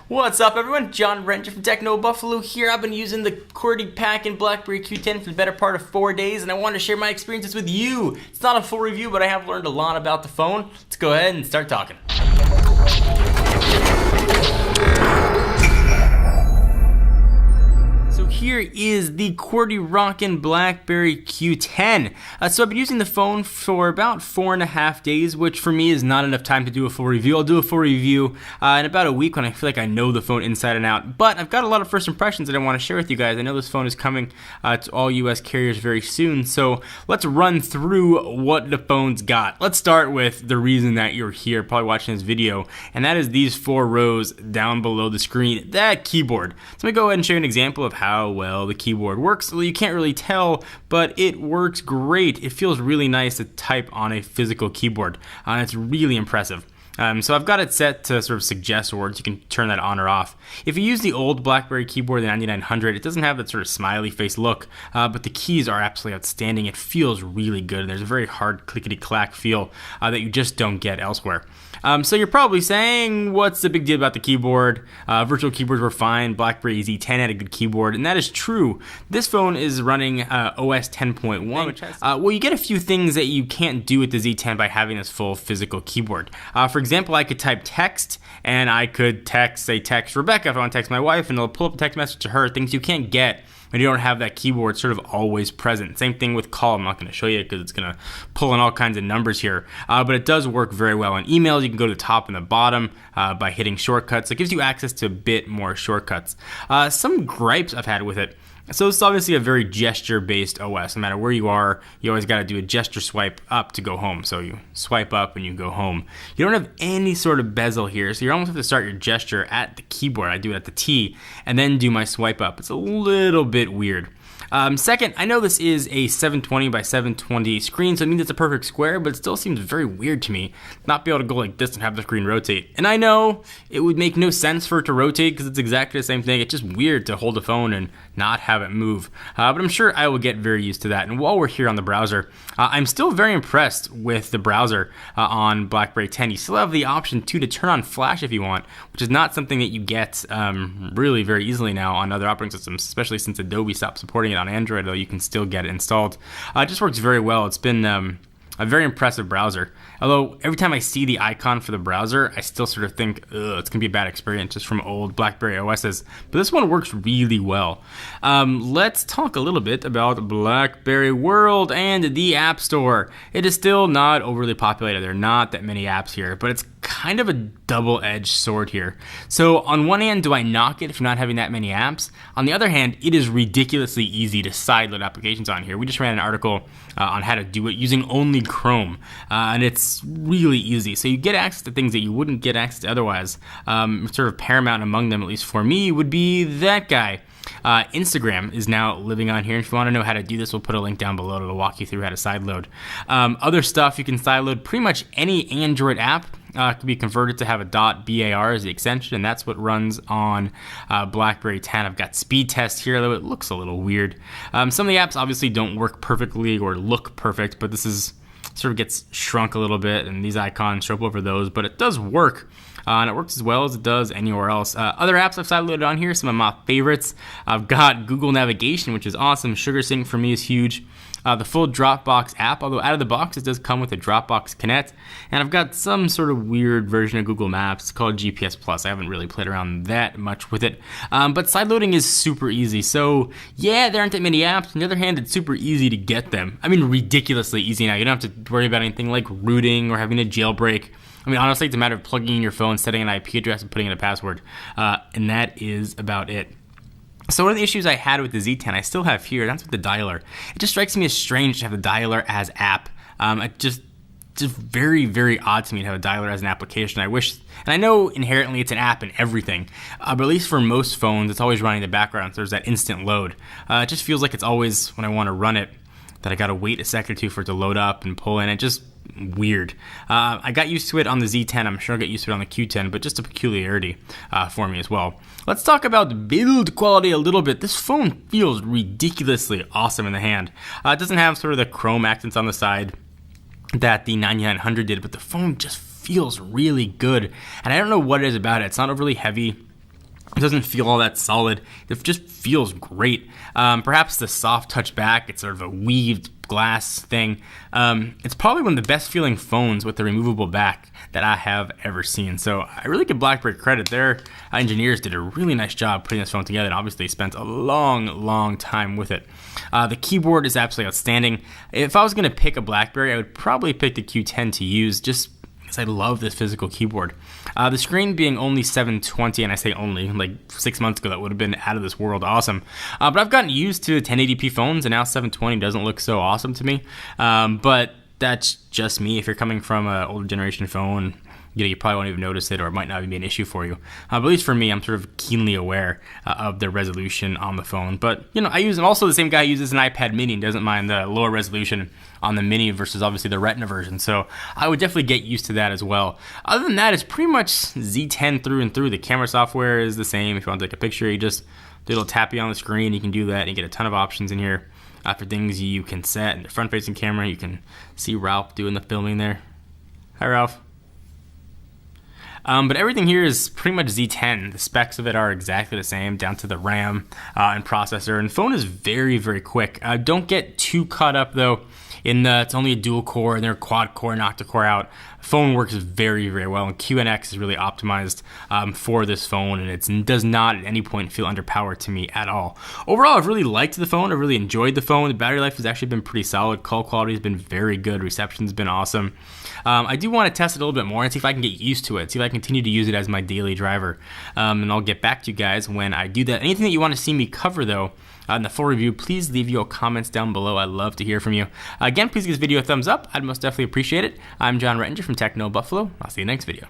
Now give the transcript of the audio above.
What's up, everyone? John Renter from Techno Buffalo here. I've been using the QWERTY pack in BlackBerry Q10 for the better part of 4 days, and I wanted to share my experiences with you. It's not a full review, but I have learned a lot about the phone. Let's go ahead and start talking. Here is the QWERTY rockin' BlackBerry Q10. So I've been using the phone for about 4.5 days, which for me is not enough time to do a full review. I'll do a full review in about a week when I feel like I know the phone inside and out. But I've got a lot of first impressions that I want to share with you guys. I know this phone is coming to all US carriers very soon, so let's run through what the phone's got. Let's start with the reason that you're here, probably watching this video, and that is these 4 rows down below the screen, that keyboard. So let me go ahead and show you an example of how well the keyboard works. Well, you can't really tell, but it works great. It feels really nice to type on a physical keyboard, and it's really impressive. So I've got it set to sort of suggest words. You can turn that on or off. If you use the old BlackBerry keyboard, the 9900, it doesn't have that sort of smiley face look, but the keys are absolutely outstanding. It feels really good. There's a very hard clickety-clack feel that you just don't get elsewhere. So you're probably saying, what's the big deal about the keyboard? Virtual keyboards were fine. BlackBerry Z10 had a good keyboard, and that is true. This phone is running OS 10.1, which has... well, you get a few things that you can't do with the Z10 by having this full physical keyboard. For example, I could type text, and I could text Rebecca if I want to text my wife, and it'll pull up a text message to her, things you can't get when you don't have that keyboard sort of always present. Same thing with call. I'm not going to show you because it's going to pull in all kinds of numbers here. But it does work very well. On emails, you can go to the top and the bottom by hitting shortcuts. It gives you access to a bit more shortcuts. Some gripes I've had with it. So it's obviously a very gesture-based OS. No matter where you are, you always got to do a gesture swipe up to go home. So you swipe up and you go home. You don't have any sort of bezel here, so you almost have to start your gesture at the keyboard. I do it at the T and then do my swipe up. It's a little bit weird. Second, I know this is a 720 by 720 screen, so it means it's a perfect square, but it still seems very weird to me not be able to go like this and have the screen rotate. And I know it would make no sense for it to rotate because it's exactly the same thing. It's just weird to hold a phone and not have it move. But I'm sure I will get very used to that. And while we're here on the browser, I'm still very impressed with the browser on BlackBerry 10. You still have the option too to turn on flash if you want, which is not something that you get really very easily now on other operating systems, especially since Adobe stopped supporting it on Android, though you can still get it installed. It just works very well. It's been a very impressive browser. Although every time I see the icon for the browser, I still sort of think, ugh, it's gonna be a bad experience just from old BlackBerry OSs. But this one works really well. Let's talk a little bit about BlackBerry World and the App Store. It is still not overly populated. There are not that many apps here, but it's kind of a double-edged sword here. So on one hand, do I knock it for not having that many apps? On the other hand, it is ridiculously easy to sideload applications on here. We just ran an article on how to do it using only Chrome, and it's really easy. So you get access to things that you wouldn't get access to otherwise. Sort of paramount among them, at least for me, would be that guy. Instagram is now living on here. If you want to know how to do this, we'll put a link down below to walk you through how to sideload. Other stuff, you can sideload pretty much any Android app. Can be converted to have a .bar as the extension, and that's what runs on BlackBerry 10. I've got speed test here, though it looks a little weird. Some of the apps obviously don't work perfectly or look perfect, but this is sort of gets shrunk a little bit, and these icons show up over those, but it does work. And it works as well as it does anywhere else. Other apps I've sideloaded on here, some of my favorites. I've got Google Navigation, which is awesome. SugarSync for me is huge. The full Dropbox app, although out of the box it does come with a Dropbox Connect. And I've got some sort of weird version of Google Maps. It's called GPS Plus. I haven't really played around that much with it. But sideloading is super easy. So yeah, there aren't that many apps. On the other hand, it's super easy to get them. I mean, ridiculously easy now. You don't have to worry about anything like rooting or having a jailbreak. I mean, honestly, it's a matter of plugging in your phone, setting an IP address, and putting in a password. And that is about it. So one of the issues I had with the Z10, I still have here, that's with the dialer. It just strikes me as strange to have the dialer as app. It just very, very odd to me to have a dialer as an application. I wish, and I know inherently it's an app and everything, but at least for most phones, it's always running in the background, so there's that instant load. It just feels like it's always, when I want to run it, that I gotta wait a second or two for it to load up and pull in. It just weird. I got used to it on the Z10. I'm sure I'll get used to it on the Q10, but just a peculiarity for me as well. Let's talk about build quality a little bit. This phone feels ridiculously awesome in the hand. It doesn't have sort of the chrome accents on the side that the 9900 did, but the phone just feels really good. And I don't know what it is about it. It's not overly heavy. It doesn't feel all that solid. It just feels great. Perhaps the soft touch back, it's sort of a weaved glass thing. It's probably one of the best feeling phones with the removable back that I have ever seen. So I really give BlackBerry credit. Their engineers did a really nice job putting this phone together, and obviously spent a long time with it. The keyboard is absolutely outstanding. If I was going to pick a BlackBerry, I would probably pick the Q10 to use, just because I love this physical keyboard. The screen being only 720, and I say only, like 6 months ago that would have been out of this world awesome. But I've gotten used to 1080p phones, and now 720 doesn't look so awesome to me. But that's just me. If you're coming from an older generation phone, you probably won't even notice it, or it might not even be an issue for you. But at least for me, I'm sort of keenly aware of the resolution on the phone. But I'm also the same guy who uses an iPad mini and doesn't mind the lower resolution on the mini versus obviously the Retina version. So I would definitely get used to that as well. Other than that, it's pretty much Z10 through and through. The camera software is the same. If you want to take a picture, you just do a little tappy on the screen. You can do that and you get a ton of options in here for things you can set. And the front-facing camera, you can see Ralph doing the filming there. Hi, Ralph. But everything here is pretty much Z10. The specs of it are exactly the same, down to the RAM and processor. And the phone is very quick. Don't get too caught up, though, in it's only a dual core and they're quad core and octa-core out. Phone works very well, and QNX is really optimized for this phone, and it does not at any point feel underpowered to me at all. Overall, I've really liked the phone. I've really enjoyed the phone. The battery life has actually been pretty solid. Call quality has been very good. Reception's been awesome. I do want to test it a little bit more and see if I can get used to it, see if I continue to use it as my daily driver. And I'll get back to you guys when I do that. Anything that you want to see me cover, though, in the full review, please leave your comments down below. I'd love to hear from you. Again, please give this video a thumbs up. I'd most definitely appreciate it. I'm John Rettinger from Techno Buffalo. I'll see you next video.